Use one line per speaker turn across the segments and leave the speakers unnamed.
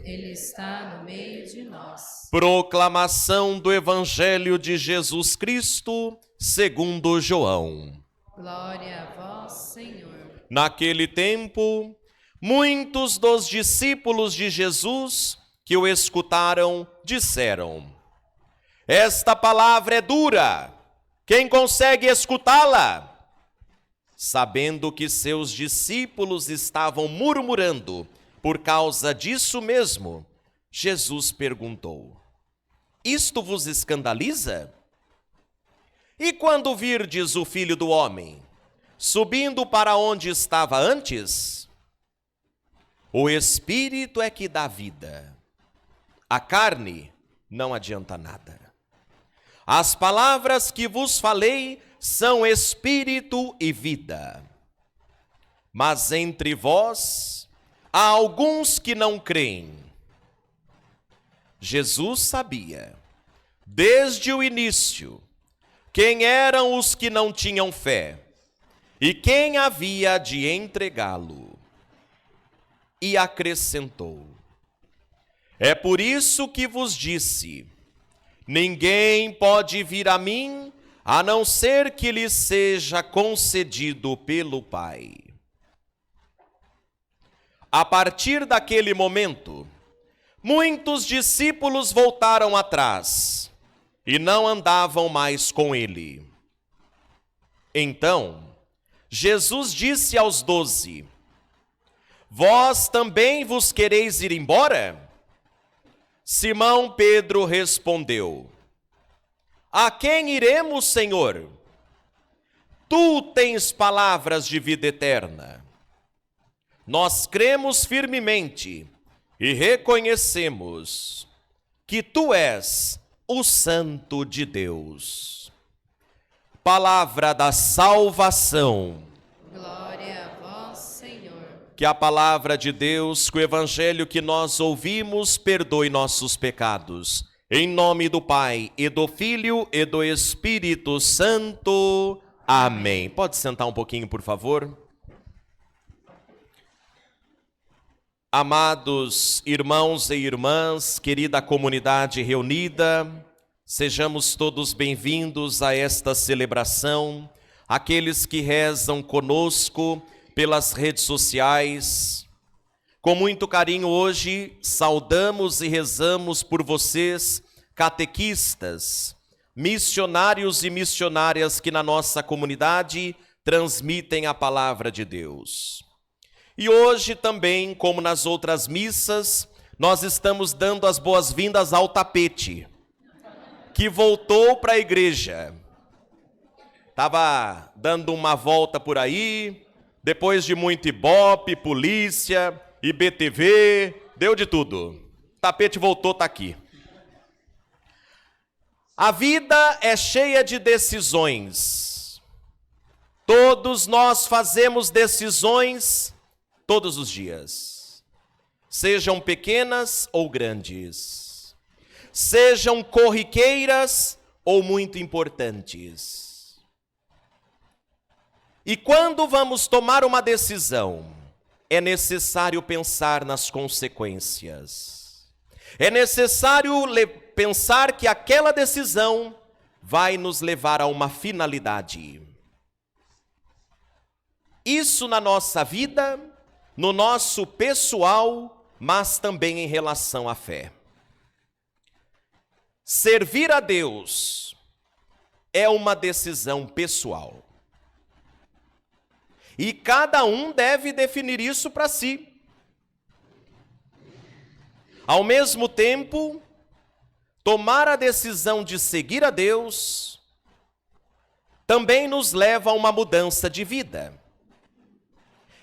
Ele está no meio de nós.
Proclamação do Evangelho de Jesus Cristo, segundo João.
Glória a vós, Senhor.
Naquele tempo, muitos dos discípulos de Jesus que o escutaram disseram: Esta palavra é dura, quem consegue escutá-la? Sabendo que seus discípulos estavam murmurando por causa disso mesmo, Jesus perguntou: Isto vos escandaliza? E quando virdes o Filho do Homem subindo para onde estava antes? O Espírito é que dá vida, a carne não adianta nada. As palavras que vos falei são espírito e vida. Mas entre vós há alguns que não creem. Jesus sabia, desde o início, quem eram os que não tinham fé e quem havia de entregá-lo. E acrescentou: É por isso que vos disse, ninguém pode vir a mim, a não ser que lhe seja concedido pelo Pai. A partir daquele momento, muitos discípulos voltaram atrás e não andavam mais com ele. Então, Jesus disse aos 12: Vós também vos quereis ir embora? Simão Pedro respondeu: A quem iremos, Senhor? Tu tens palavras de vida eterna. Nós cremos firmemente e reconhecemos que tu és o Santo de Deus. Palavra da salvação.
Glória a vós, Senhor.
Que a palavra de Deus, que o evangelho que nós ouvimos, perdoe nossos pecados. Em nome do Pai, e do Filho, e do Espírito Santo. Amém. Pode sentar um pouquinho, por favor? Amados irmãos e irmãs, querida comunidade reunida, sejamos todos bem-vindos a esta celebração. Aqueles que rezam conosco pelas redes sociais, com muito carinho hoje saudamos e rezamos por vocês, catequistas, missionários e missionárias que na nossa comunidade transmitem a palavra de Deus. E hoje também, como nas outras missas, nós estamos dando as boas-vindas ao tapete, que voltou para a igreja. Estava dando uma volta por aí, depois de muito Ibope, polícia, IBTV, deu de tudo. O tapete voltou, está aqui. A vida é cheia de decisões. Todos nós fazemos decisões todos os dias, sejam pequenas ou grandes, sejam corriqueiras ou muito importantes. E quando vamos tomar uma decisão, é necessário pensar nas consequências. É necessário pensar que aquela decisão vai nos levar a uma finalidade. Isso na nossa vida, no nosso pessoal, mas também em relação à fé. Servir a Deus é uma decisão pessoal. E cada um deve definir isso para si. Ao mesmo tempo, tomar a decisão de seguir a Deus também nos leva a uma mudança de vida.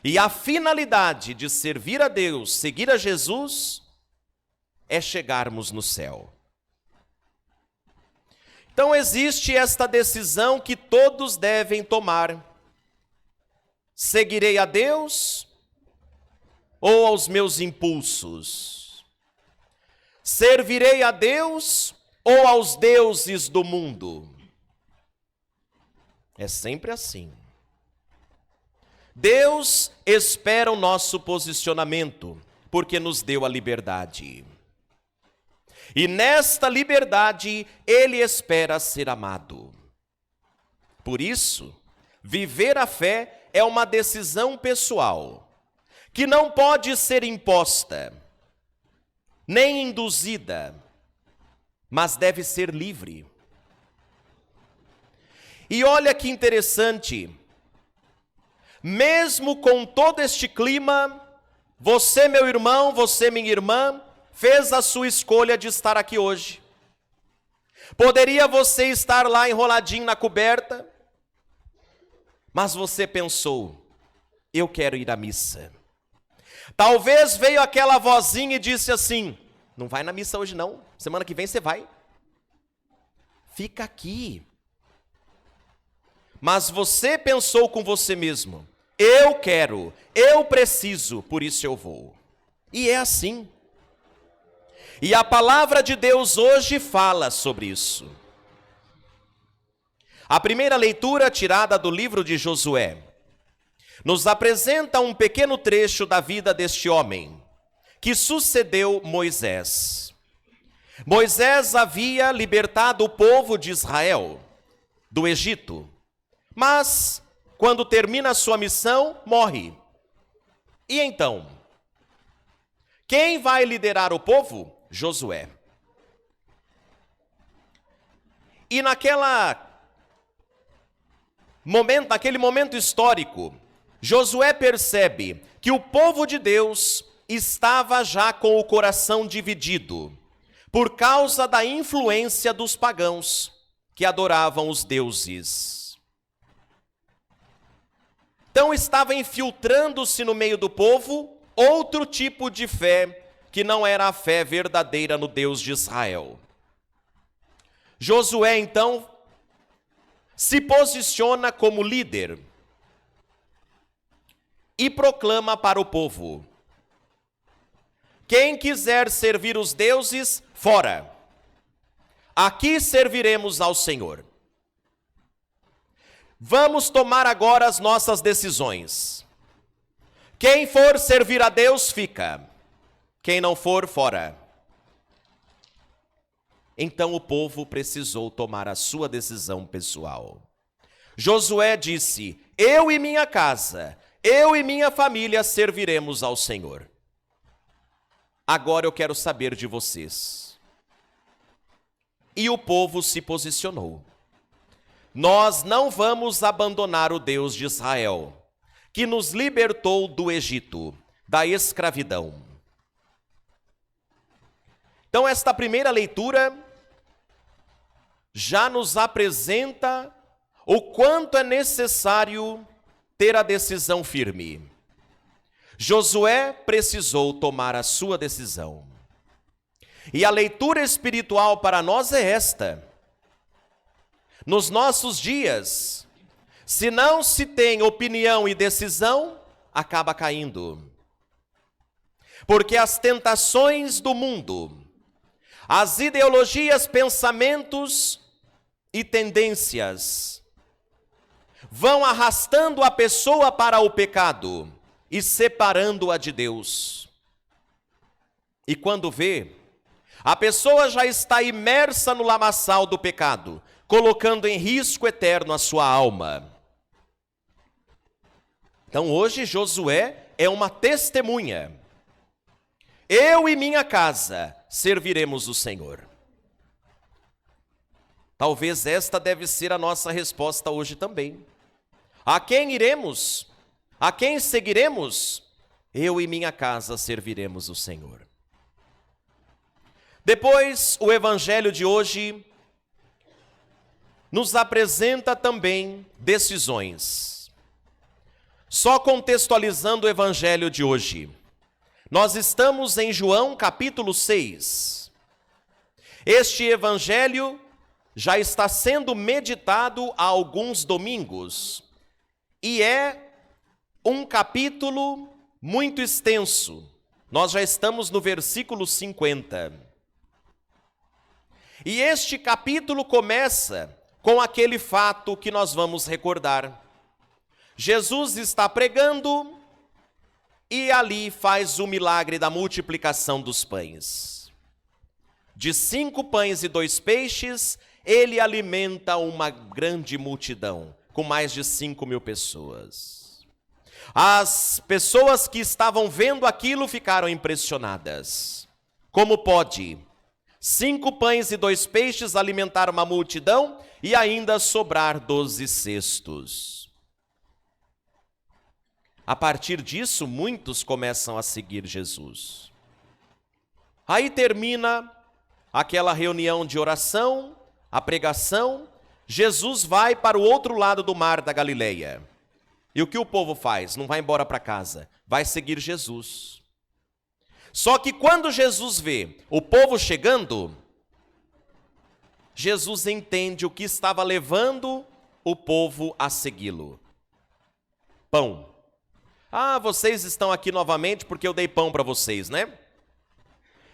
E a finalidade de servir a Deus, seguir a Jesus, é chegarmos no céu. Então existe esta decisão que todos devem tomar. Seguirei a Deus ou aos meus impulsos? Servirei a Deus ou aos deuses do mundo? É sempre assim. Deus espera o nosso posicionamento, porque nos deu a liberdade. E nesta liberdade, ele espera ser amado. Por isso, viver a fé é uma decisão pessoal, que não pode ser imposta, nem induzida, mas deve ser livre. E olha que interessante, mesmo com todo este clima, você, meu irmão, você, minha irmã, fez a sua escolha de estar aqui hoje. Poderia você estar lá enroladinho na coberta, mas você pensou, eu quero ir à missa. Talvez veio aquela vozinha e disse assim, não vai na missa hoje não, semana que vem você vai. Fica aqui. Mas você pensou com você mesmo, eu quero, eu preciso, por isso eu vou. E é assim. E a palavra de Deus hoje fala sobre isso. A primeira leitura, tirada do livro de Josué, nos apresenta um pequeno trecho da vida deste homem, que sucedeu Moisés. Moisés havia libertado o povo de Israel do Egito, mas quando termina a sua missão, morre. E então, quem vai liderar o povo? Josué. E naquele momento histórico, Josué percebe que o povo de Deus estava já com o coração dividido, por causa da influência dos pagãos que adoravam os deuses. Então estava infiltrando-se no meio do povo outro tipo de fé, que não era a fé verdadeira no Deus de Israel. Josué, então, se posiciona como líder e proclama para o povo: quem quiser servir os deuses, fora. Aqui serviremos ao Senhor. Vamos tomar agora as nossas decisões. Quem for servir a Deus, fica. Quem não for, fora. Então o povo precisou tomar a sua decisão pessoal. Josué disse: eu e minha casa, eu e minha família serviremos ao Senhor. Agora eu quero saber de vocês. E o povo se posicionou. Nós não vamos abandonar o Deus de Israel, que nos libertou do Egito, da escravidão. Então, esta primeira leitura já nos apresenta o quanto é necessário ter a decisão firme. Josué precisou tomar a sua decisão. E a leitura espiritual para nós é esta: nos nossos dias, se não se tem opinião e decisão, acaba caindo. Porque as tentações do mundo, as ideologias, pensamentos e tendências vão arrastando a pessoa para o pecado e separando-a de Deus. E quando vê, a pessoa já está imersa no lamaçal do pecado, colocando em risco eterno a sua alma. Então hoje Josué é uma testemunha. Eu e minha casa serviremos o Senhor. Talvez esta deve ser a nossa resposta hoje também. A quem iremos? A quem seguiremos? Eu e minha casa serviremos o Senhor. Depois, o evangelho de hoje nos apresenta também decisões. Só contextualizando o evangelho de hoje. Nós estamos em João capítulo 6. Este evangelho já está sendo meditado há alguns domingos e é um capítulo muito extenso. Nós já estamos no versículo 50. E este capítulo começa com aquele fato que nós vamos recordar. Jesus está pregando e ali faz o milagre da multiplicação dos pães. De 5 pães e 2 peixes, ele alimenta uma grande multidão, com mais de 5.000 pessoas. As pessoas que estavam vendo aquilo ficaram impressionadas. Como pode 5 pães e 2 peixes alimentar uma multidão e ainda sobrar 12 cestos? A partir disso, muitos começam a seguir Jesus. Aí termina aquela reunião de oração, a pregação. Jesus vai para o outro lado do mar da Galileia. E o que o povo faz? Não vai embora para casa, vai seguir Jesus. Só que quando Jesus vê o povo chegando, Jesus entende o que estava levando o povo a segui-lo. Pão. Ah, vocês estão aqui novamente porque eu dei pão para vocês, né?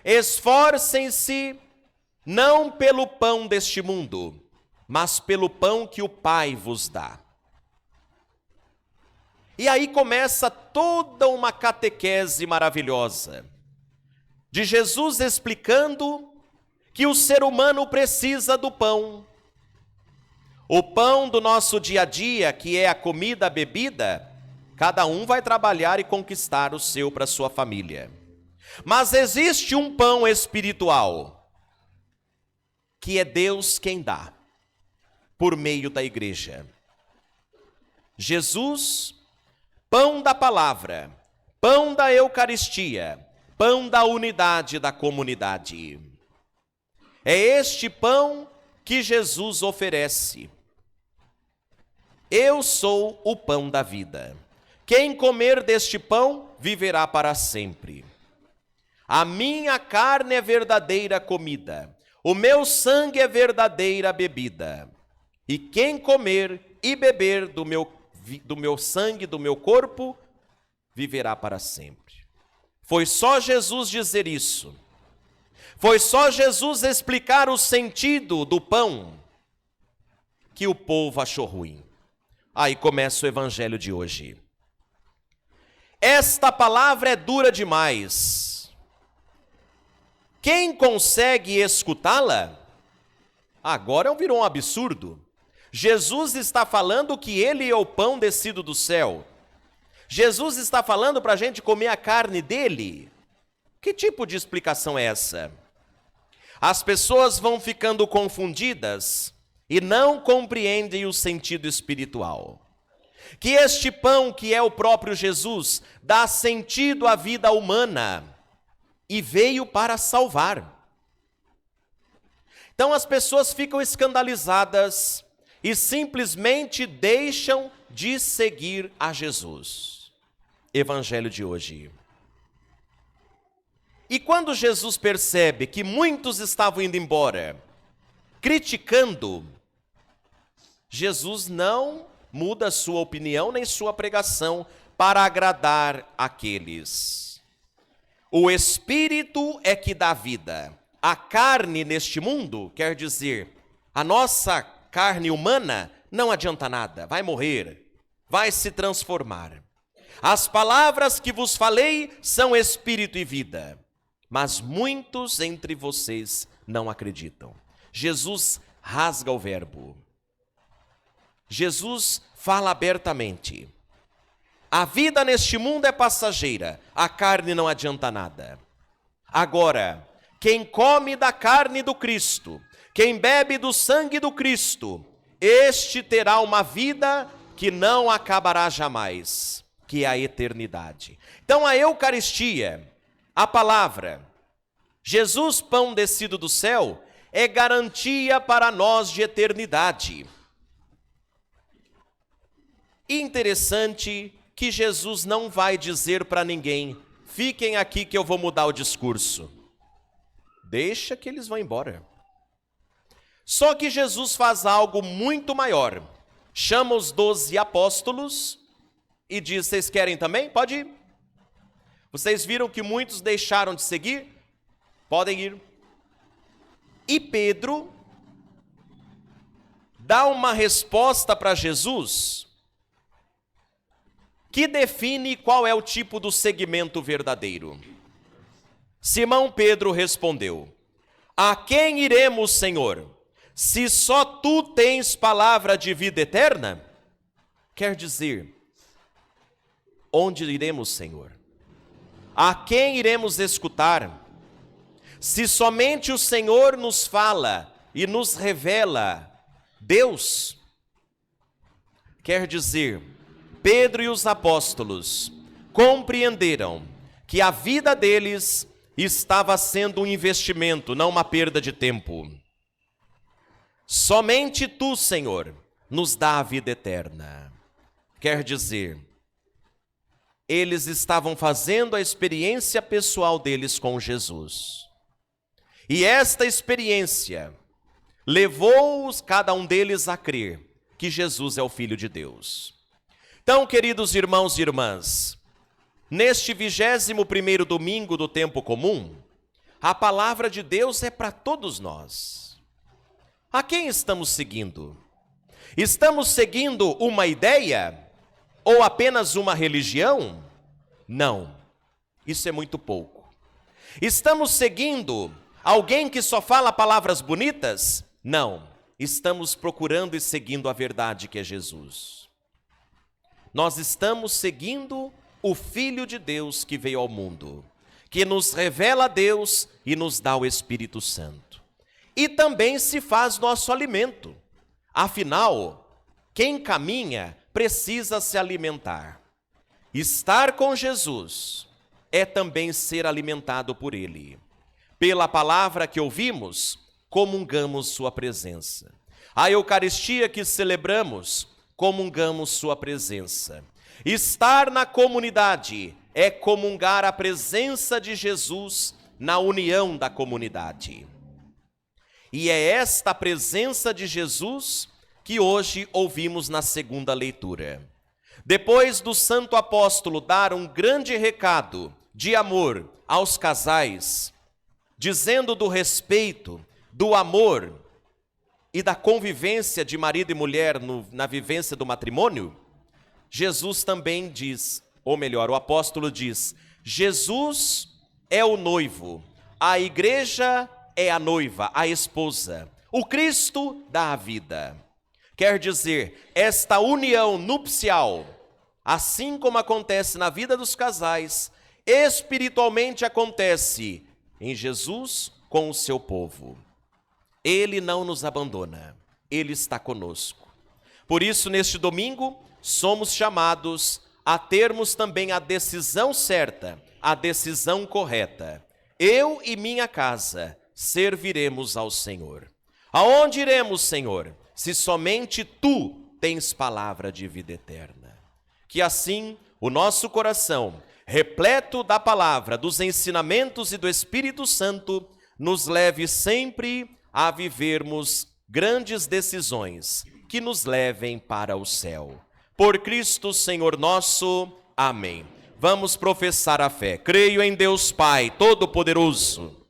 Esforcem-se não pelo pão deste mundo, mas pelo pão que o Pai vos dá. E aí começa toda uma catequese maravilhosa, de Jesus explicando que o ser humano precisa do pão. O pão do nosso dia a dia, que é a comida, a bebida, cada um vai trabalhar e conquistar o seu para sua família. Mas existe um pão espiritual, que é Deus quem dá, por meio da igreja. Jesus, pão da palavra, pão da Eucaristia, pão da unidade da comunidade. É este pão que Jesus oferece. Eu sou o pão da vida. Quem comer deste pão viverá para sempre. A minha carne é verdadeira comida, o meu sangue é verdadeira bebida. E quem comer e beber do meu sangue, do meu corpo, viverá para sempre. Foi só Jesus dizer isso. Foi só Jesus explicar o sentido do pão que o povo achou ruim. Aí começa o evangelho de hoje. Esta palavra é dura demais. Quem consegue escutá-la? Agora virou um absurdo. Jesus está falando que ele é o pão descido do céu. Jesus está falando para a gente comer a carne dele. Que tipo de explicação é essa? As pessoas vão ficando confundidas e não compreendem o sentido espiritual. Que este pão, que é o próprio Jesus, dá sentido à vida humana e veio para salvar. Então as pessoas ficam escandalizadas e simplesmente deixam de seguir a Jesus. Evangelho de hoje. E quando Jesus percebe que muitos estavam indo embora, criticando, Jesus não muda sua opinião nem sua pregação para agradar aqueles. O Espírito é que dá vida. A carne neste mundo, quer dizer, a nossa carne humana, não adianta nada, vai morrer, vai se transformar. As palavras que vos falei são espírito e vida, mas muitos entre vocês não acreditam. Jesus rasga o verbo. Jesus fala abertamente. A vida neste mundo é passageira, a carne não adianta nada. Agora, quem come da carne do Cristo, quem bebe do sangue do Cristo, este terá uma vida que não acabará jamais, que é a eternidade. Então a Eucaristia, a palavra, Jesus, pão descido do céu, é garantia para nós de eternidade. Interessante que Jesus não vai dizer para ninguém, fiquem aqui que eu vou mudar o discurso. Deixa que eles vão embora. Só que Jesus faz algo muito maior. Chama os 12 apóstolos e diz, vocês querem também? Pode ir. Vocês viram que muitos deixaram de seguir? Podem ir. E Pedro dá uma resposta para Jesus que define qual é o tipo do seguimento verdadeiro. Simão Pedro respondeu: a quem iremos, Senhor? Se só tu tens palavra de vida eterna? Quer dizer, onde iremos, Senhor? A quem iremos escutar? Se somente o Senhor nos fala e nos revela Deus. Quer dizer, Pedro e os apóstolos compreenderam que a vida deles estava sendo um investimento, não uma perda de tempo. Somente tu, Senhor, nos dá a vida eterna. Quer dizer, eles estavam fazendo a experiência pessoal deles com Jesus. E esta experiência levou cada um deles a crer que Jesus é o Filho de Deus. Então, queridos irmãos e irmãs, neste 21º domingo do tempo comum, a palavra de Deus é para todos nós. A quem estamos seguindo? Estamos seguindo uma ideia ou apenas uma religião? Não, isso é muito pouco. Estamos seguindo alguém que só fala palavras bonitas? Não, estamos procurando e seguindo a verdade que é Jesus. Nós estamos seguindo o Filho de Deus que veio ao mundo, que nos revela a Deus e nos dá o Espírito Santo. E também se faz nosso alimento. Afinal, quem caminha precisa se alimentar. Estar com Jesus é também ser alimentado por Ele. Pela palavra que ouvimos, comungamos sua presença. A Eucaristia que celebramos, comungamos sua presença. Estar na comunidade é comungar a presença de Jesus na união da comunidade. E é esta presença de Jesus que hoje ouvimos na segunda leitura. Depois do santo apóstolo dar um grande recado de amor aos casais, dizendo do respeito, do amor e da convivência de marido e mulher na vivência do matrimônio, Jesus também diz, ou melhor, o apóstolo diz, Jesus é o noivo, a igreja é a noiva, a esposa, o Cristo dá a vida. Quer dizer, esta união nupcial, assim como acontece na vida dos casais, espiritualmente acontece em Jesus com o seu povo. Ele não nos abandona, Ele está conosco. Por isso, neste domingo, somos chamados a termos também a decisão certa, a decisão correta. Eu e minha casa serviremos ao Senhor. Aonde iremos, Senhor, se somente Tu tens palavra de vida eterna? Que assim o nosso coração, repleto da palavra, dos ensinamentos e do Espírito Santo, nos leve sempre a vivermos grandes decisões que nos levem para o céu. Por Cristo Senhor nosso. Amém. Vamos professar a fé. Creio em Deus Pai Todo-Poderoso,